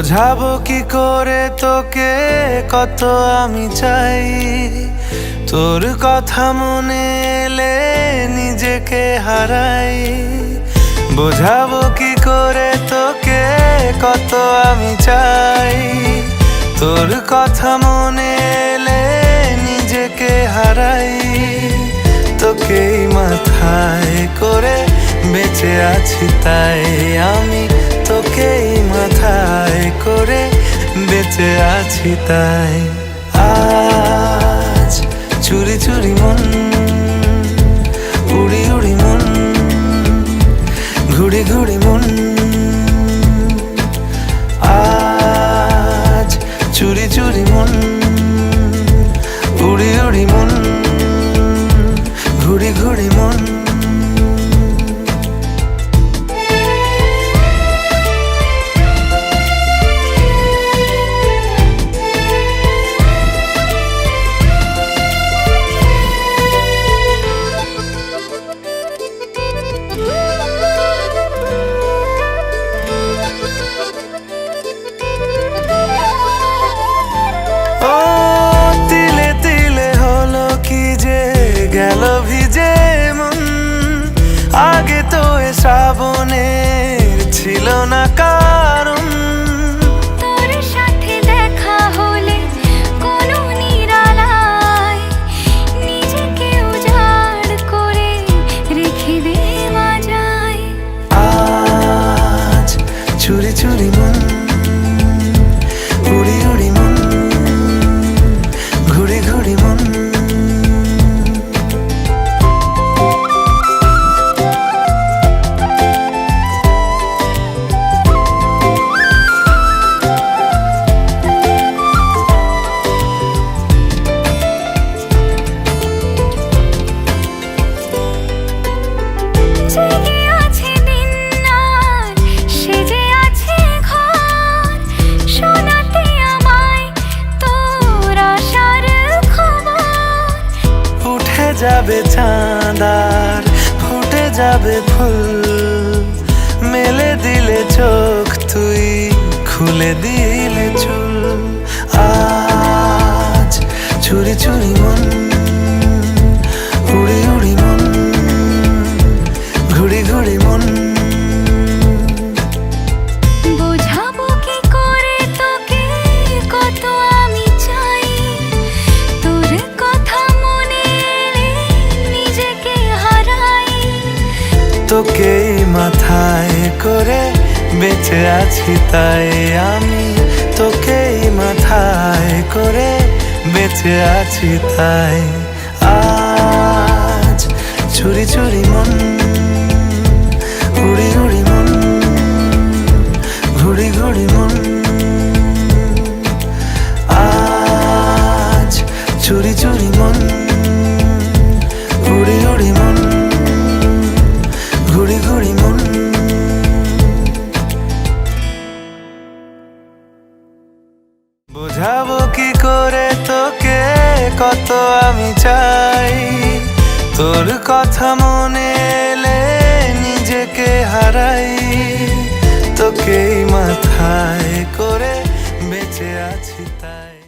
বোঝাবো কি করে তোকে কত আমি চাই, তোর কথা মনে এলে নিজেকে হারাই। বোঝাবো কি করে তোকে কত আমি চাই, তোর কথা মনে এলে নিজেকে হারাই। তোকেই মাথায় করে বেঁচে আছি তাই আমি, তোকেই মাথায় করে বেঁচে আছি তাই। আজ চুরি চুরি মন, উড়ি উড়ি মন, ঘুড়ি ঘুড়ি মন। আজ চুরি চুরি মন, উড়ি উড়ি মন, ঘুড়ি ঘুড়ি মন। গেল ভিজে মন, আগে তো এ শ্রাবণের ছিল না কারণ। তোর সাথে দেখা হলে কোনো নিরালায় নিজেকে উজাড় করে রেখে দে মাঝায়। আজ চুরি চুরি মন, উড়ি উড়ি মন, ঘুড়ি ঘুড়ি মন। যাবে চাঁদার ফুটে যাবে ফুল, মেলে দিলে চোখ তুই খুলে দিলে চুল। আজ চুরি চুরি মন, উড়ি উড়ি মন, ঘুড়ি ঘুড়ি মন। বোঝাবো কি করে তোকে কত আমি চাই, তোর কথা মনে এলে নিজেকে হারাই। তোকেই মাথায় করে বেঁচে আছি তাই আমি, তোকেই মাথায় করে বেঁচে আছি তাই। আজ চুরি চুরি মন, উড়ি উড়ি মন, ঘুড়ি ঘুড়ি মন। আজ চুরি চুরি মন, উড়ি উড়ি মন, ঘুড়ি ঘুড়ি মন। বোঝাবো কি করে তোকে কত আমি চাই, তোর কথা মনে এলে নিজেকে হারাই। তোকেই মাথায়